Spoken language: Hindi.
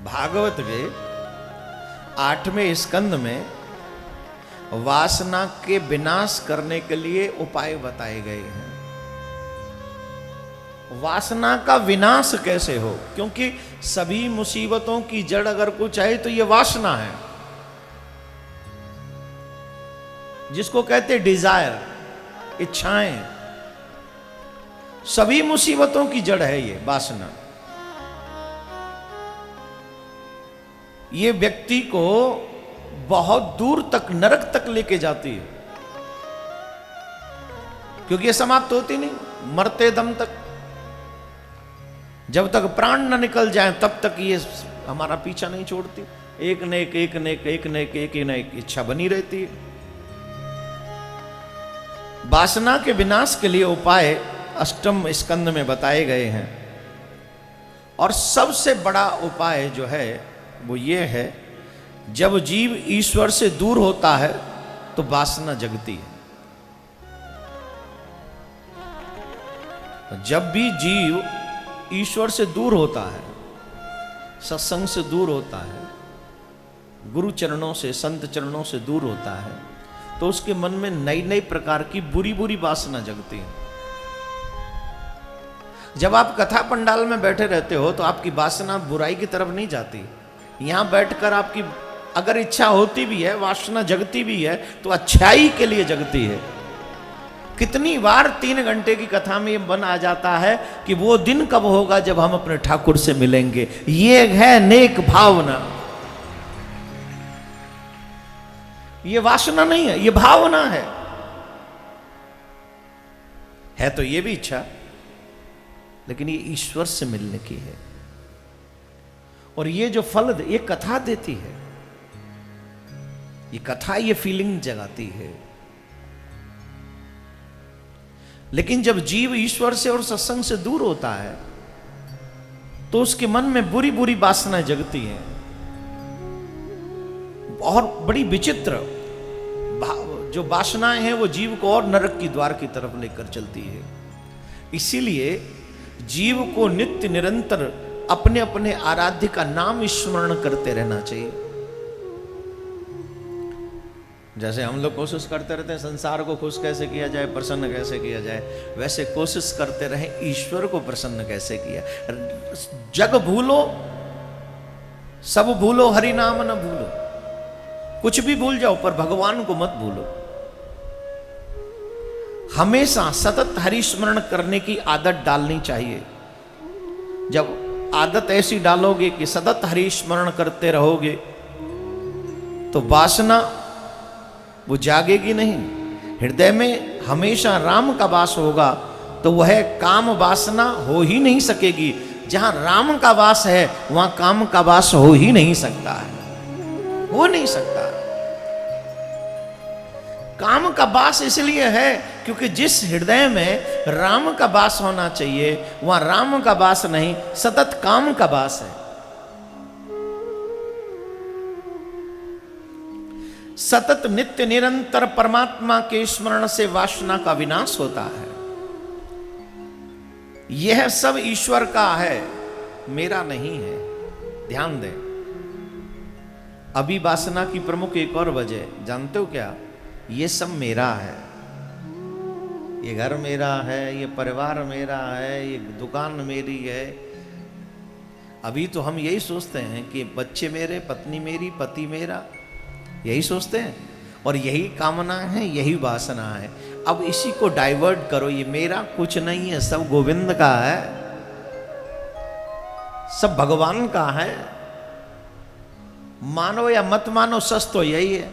भागवत के 8वें स्कंद में वासना के विनाश करने के लिए उपाय बताए गए हैं। वासना का विनाश कैसे हो, क्योंकि सभी मुसीबतों की जड़ अगर कुछ है तो ये वासना है, जिसको कहते डिजायर, इच्छाएं। सभी मुसीबतों की जड़ है ये वासना। ये व्यक्ति को बहुत दूर तक, नरक तक लेके जाती है, क्योंकि ये समाप्त होती नहीं। मरते दम तक, जब तक प्राण न निकल जाए तब तक ये हमारा पीछा नहीं छोड़ती। एक न एक, एक न एक, एक न एक, एक न एक इच्छा बनी रहती है। वासना के विनाश के लिए उपाय 8वें स्कंद में बताए गए हैं। और सबसे बड़ा उपाय जो है वो ये है, जब जीव ईश्वर से दूर होता है तो वासना जगती है। जब भी जीव ईश्वर से दूर होता है, सत्संग से दूर होता है, गुरु चरणों से, संत चरणों से दूर होता है, तो उसके मन में नई नई प्रकार की बुरी बुरी वासना जगती है। जब आप कथा पंडाल में बैठे रहते हो तो आपकी वासना बुराई की तरफ नहीं जाती। यहां बैठकर आपकी अगर इच्छा होती भी है, वासना जगती भी है, तो अच्छाई के लिए जगती है। कितनी बार 3 घंटे की कथा में ये मन आ जाता है कि वो दिन कब होगा जब हम अपने ठाकुर से मिलेंगे। ये है नेक भावना। ये वासना नहीं है, ये भावना है तो ये भी इच्छा, लेकिन ये ईश्वर से मिलने की है। और ये जो फल ये कथा देती है, ये कथा ये फीलिंग जगाती है। लेकिन जब जीव ईश्वर से और सत्संग से दूर होता है तो उसके मन में बुरी बुरी वासनाएं जगती हैं। बहुत बड़ी विचित्र जो वासनाएं हैं वो जीव को और नरक की द्वार की तरफ लेकर चलती है। इसीलिए जीव को नित्य निरंतर अपने अपने आराध्य का नाम स्मरण करते रहना चाहिए। जैसे हम लोग कोशिश करते रहते हैं संसार को खुश कैसे किया जाए, प्रसन्न कैसे किया जाए, वैसे कोशिश करते रहे ईश्वर को प्रसन्न कैसे किया। जग भूलो, सब भूलो, हरि नाम न भूलो। कुछ भी भूल जाओ पर भगवान को मत भूलो। हमेशा सतत हरि स्मरण करने की आदत डालनी चाहिए। जब आदत ऐसी डालोगे कि सतत हरि स्मरण करते रहोगे तो वासना वो जागेगी नहीं। हृदय में हमेशा राम का वास होगा तो वह काम वासना हो ही नहीं सकेगी। जहां राम का वास है वहां काम का वास हो ही नहीं सकता है, हो नहीं सकता। काम का वास इसलिए है क्योंकि जिस हृदय में राम का वास होना चाहिए वहां राम का वास नहीं, सतत काम का वास है। सतत नित्य निरंतर परमात्मा के स्मरण से वासना का विनाश होता है। यह सब ईश्वर का है, मेरा नहीं है। ध्यान दें। अभी वासना की प्रमुख एक और वजह जानते हो क्या? ये सब मेरा है। ये घर मेरा है, ये परिवार मेरा है, ये दुकान मेरी है। अभी तो हम यही सोचते हैं कि बच्चे मेरे, पत्नी मेरी, पति मेरा, यही सोचते हैं और यही कामना है, यही वासना है। अब इसी को डाइवर्ट करो, ये मेरा कुछ नहीं है, सब गोविंद का है, सब भगवान का है। मानो या मत मानो, सच तो यही है।